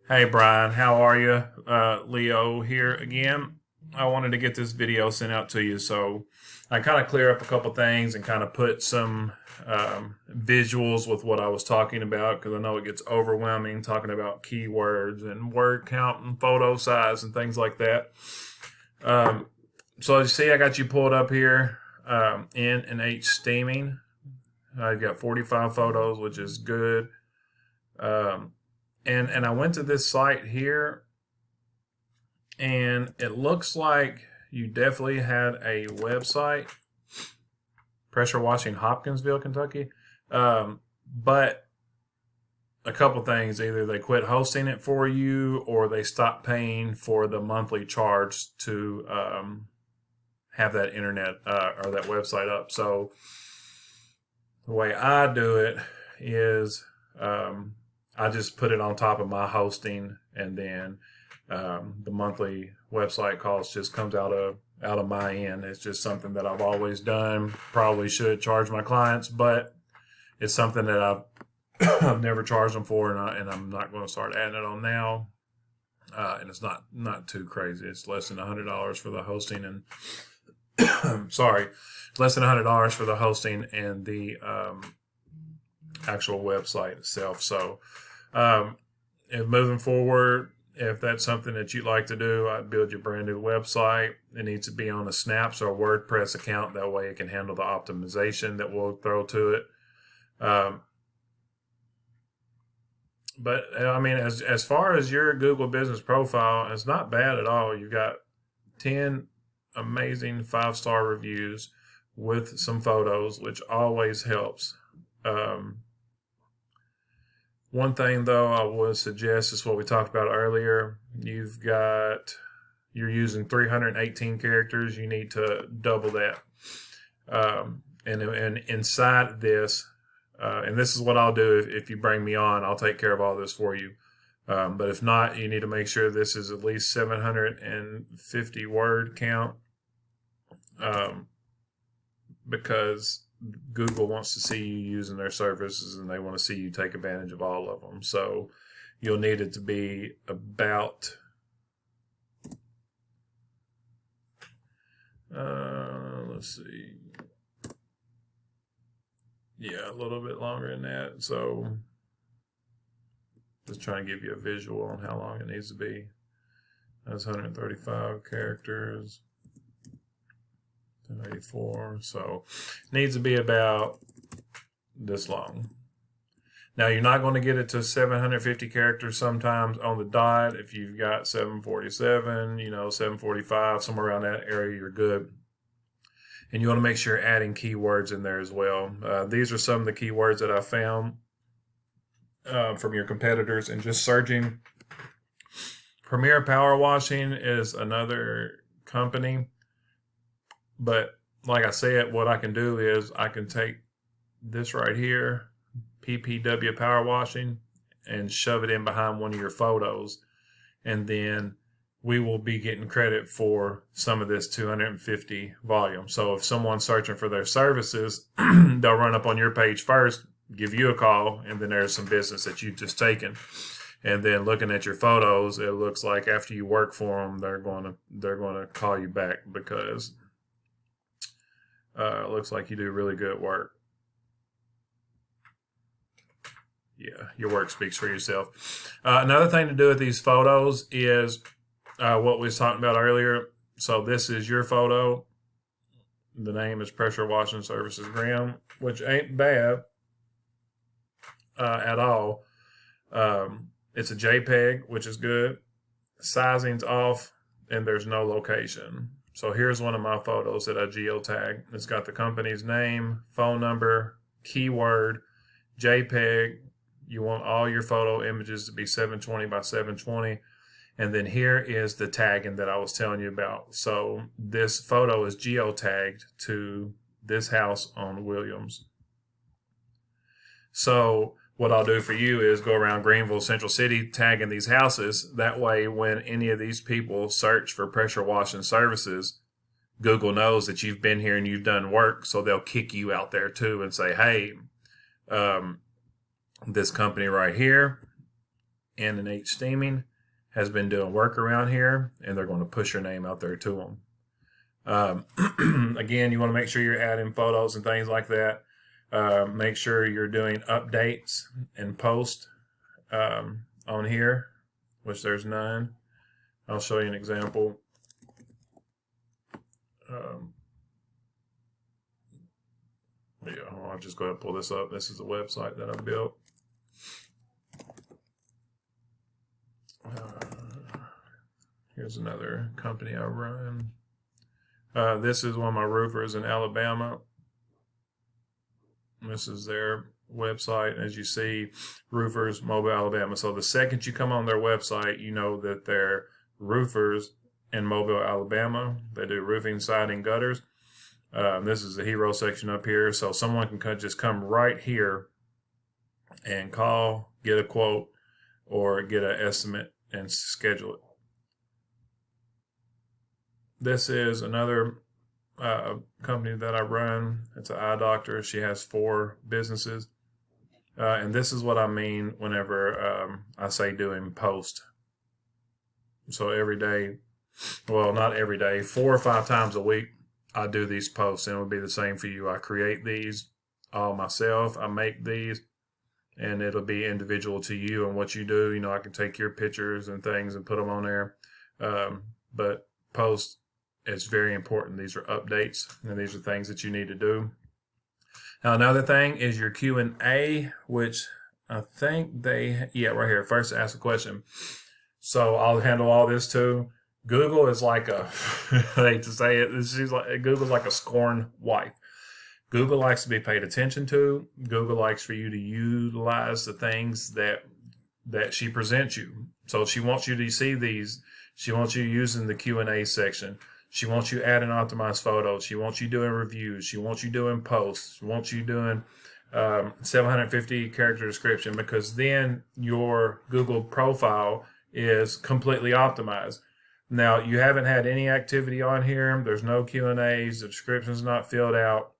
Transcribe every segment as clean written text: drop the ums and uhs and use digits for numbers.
Hey Brian, how are you? Leo here again. I wanted to get this video sent out to you so I kind of clear up a couple things and kind of put some visuals with what I was talking about because I know it gets overwhelming talking about keywords and word count and photo size and things like that. Um, so as you see, I got you pulled up here, N&H Steaming. I've got 45 photos, which is good. Um, and I went to this site here, and it looks like you definitely had a website, pressure washing Hopkinsville, Kentucky. But a couple things: either they quit hosting it for you, or they stopped paying for the monthly charge to have that internet or that website up. So the way I do it is I just put it on top of my hosting, and then the monthly website cost just comes out of my end. It's just something that I've always done. Probably should charge my clients, but it's something that I've never charged them for, and I'm not going to start adding it on now. And it's not too crazy. It's less than $100 for the hosting, and sorry, less than $100 for the hosting and the actual website itself. So, and moving forward, if that's something that you'd like to do, I'd build your brand new website. It needs to be on a Snaps or a WordPress account. That way it can handle the optimization that we'll throw to it. But I mean, as far as your Google business profile, it's not bad at all. You've got 10 amazing 5-star reviews with some photos, which always helps. One thing though I would suggest is what we talked about earlier. You're using 318 characters. You need to double that. And inside this, and this is what I'll do if you bring me on. I'll take care of all this for you. But if not, you need to make sure this is at least 750 word count, because Google wants to see you using their services, and they want to see you take advantage of all of them. So you'll need it to be about let's see, yeah, a little bit longer than that. So just trying to give you a visual on how long it needs to be. That's 135 characters. 84, so it needs to be about this long. Now you're not going to get it to 750 characters sometimes on the dot. If you've got 747, 745, somewhere around that area, you're good. And you want to make sure you're adding keywords in there as well. These are some of the keywords that I found from your competitors, and just searching. Premier Power Washing is another company. But like I said, what I can do is I can take this right here, PPW Power Washing, and shove it in behind one of your photos. And then we will be getting credit for some of this 250 volume. So if someone's searching for their services, they'll run up on your page first, give you a call, and then there's some business that you've just taken. And then looking at your photos, it looks like after you work for them, they're going to call you back because it looks like you do really good work. Yeah, your work speaks for yourself. Another thing to do with these photos is what we was talking about earlier. So this is your photo. The name is Pressure Washing Services Graham, which ain't bad at all. It's a JPEG, which is good. Sizing's off, and there's no location. So here's one of my photos that I geotag. It's got the company's name, phone number, keyword, JPEG. You want all your photo images to be 720 by 720. And then here is the tagging that I was telling you about. So this photo is geotagged to this house on Williams. So what I'll do for you is go around Greenville, Central City, tagging these houses. That way, when any of these people search for pressure washing services, Google knows that you've been here and you've done work, so they'll kick you out there too and say, hey, this company right here N&H Steaming has been doing work around here, and they're going to push your name out there to them. Again, you want to make sure you're adding photos and things like that. Make sure you're doing updates and post on here, which there's none. I'll show you an example. Yeah, I'll just go ahead and pull this up. This is a website that I built. Here's another company I run. This is one of my roofers in Alabama. This is their website. As you see, Roofers, Mobile, Alabama. So the second you come on their website, you know that they're roofers in Mobile, Alabama. They do roofing, siding, gutters. This is the hero section up here. So someone can just come right here and call, get a quote, or get an estimate and schedule it. This is another company that I run. It's an eye doctor. She has 4 businesses. And this is what I mean whenever I say doing post. So every day, well, not every day, 4 or 5 times a week, I do these posts, and it would be the same for you. I create these all myself. I make these, and it'll be individual to you and what you do. You know, I can take your pictures and things and put them on there. But post, it's very important. These are updates, and these are things that you need to do. Now, another thing is your Q&A, which I think right here, first ask a question. So I'll handle all this too. Google is like I hate to say it, Google's like a scorned wife. Google likes to be paid attention to. Google likes for you to utilize the things that she presents you. So she wants you to see these. She wants you using the Q&A section. She wants you adding optimized photos. She wants you doing reviews. She wants you doing posts. She wants you doing 750 character description, because then your Google profile is completely optimized. Now, you haven't had any activity on here. There's no Q&As. The description's not filled out.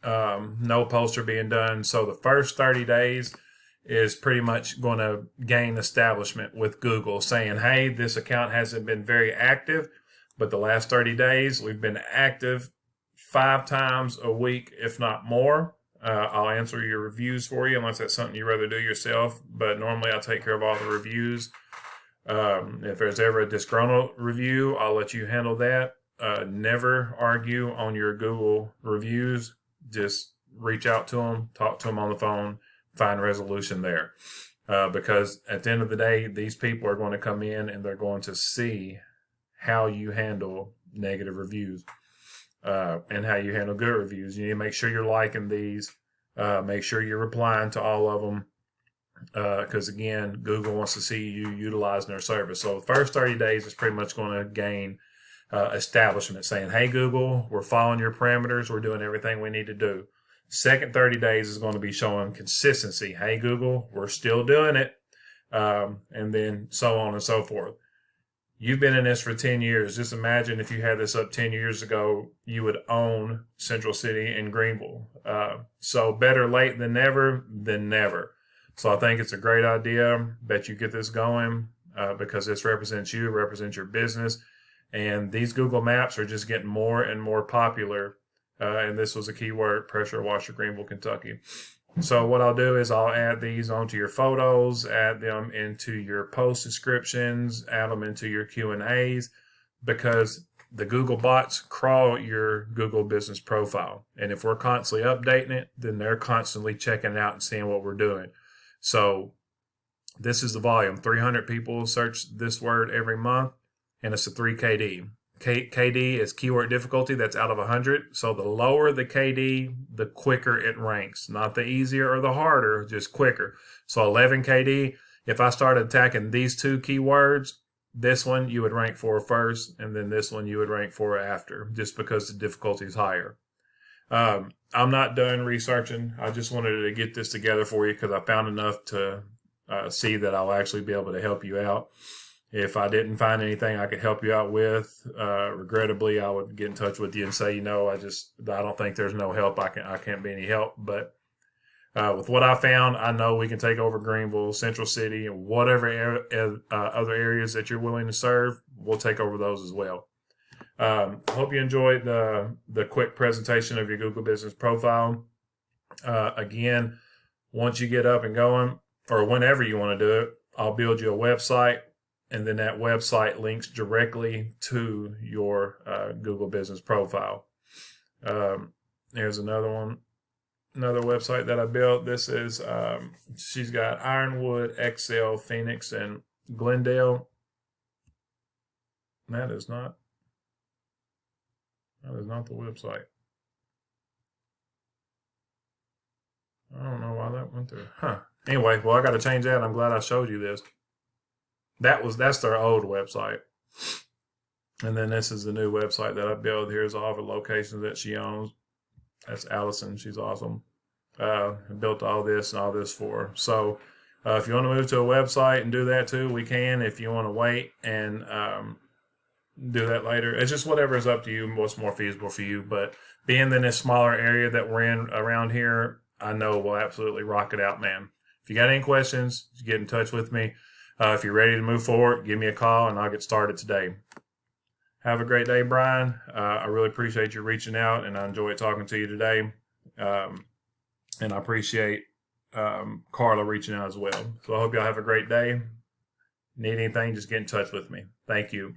No posts are being done. So the first 30 days is pretty much going to gain establishment with Google, saying, hey, this account hasn't been very active, but the last 30 days we've been active 5 times a week, if not more. I'll answer your reviews for you unless that's something you'd rather do yourself, but normally I take care of all the reviews. If there's ever a disgruntled review, I'll let you handle that. Never argue on your Google reviews. Just reach out to them, talk to them on the phone, find a resolution there. Because at the end of the day, these people are going to come in and they're going to see how you handle negative reviews and how you handle good reviews. You need to make sure you're liking these. Make sure you're replying to all of them. Because again, Google wants to see you utilizing their service. So the first 30 days is pretty much going to gain establishment, saying, hey, Google, we're following your parameters. We're doing everything we need to do. Second 30 days is going to be showing consistency. Hey, Google, we're still doing it. And then so on and so forth. You've been in this for 10 years. Just imagine if you had this up 10 years ago, you would own Central City and Greenville. So better late than never than never. So I think it's a great idea that you get this going because this represents you, represents your business. And these Google Maps are just getting more and more popular. And this was a keyword, pressure washer, Greenville, Kentucky. So what I'll do is I'll add these onto your photos, add them into your post descriptions, add them into your Q&As, because the Google bots crawl your Google business profile. And if we're constantly updating it, then they're constantly checking it out and seeing what we're doing. So this is the volume. 300 people search this word every month, and it's a 3 KD. KD is keyword difficulty. That's out of 100. So the lower the KD, the quicker it ranks. Not the easier or the harder, just quicker. So 11 KD, if I started attacking these 2 keywords, this one you would rank for first, and then this one you would rank for after, just because the difficulty is higher. I'm not done researching. I just wanted to get this together for you because I found enough to see that I'll actually be able to help you out. If I didn't find anything I could help you out with, regrettably, I would get in touch with you and say, I don't think there's no help. I can't be any help. But With what I found, I know we can take over Greenville, Central City, and whatever other areas that you're willing to serve, we'll take over those as well. I hope you enjoyed the quick presentation of your Google Business Profile. Again, once you get up and going, or whenever you want to do it, I'll build you a website, and then that website links directly to your Google Business Profile. Here's another one, another website that I built. This is she's got Ironwood, Excel, Phoenix, and Glendale. That is not the website. I don't know why that went through. Huh. Anyway, well, I got to change that. I'm glad I showed you this. That's their old website. And then this is the new website that I built. Here's all the locations that she owns. That's Allison. She's awesome. I built all this and all this for her. So if you want to move to a website and do that too, we can. If you want to wait and do that later, it's just whatever is up to you, what's more feasible for you. But being in this smaller area that we're in around here, I know we'll absolutely rock it out, man. If you got any questions, get in touch with me. If you're ready to move forward, give me a call and I'll get started today. Have a great day, Brian. I really appreciate you reaching out, and I enjoyed talking to you today. And I appreciate Carla reaching out as well. So I hope y'all have a great day. Need anything, just get in touch with me. Thank you.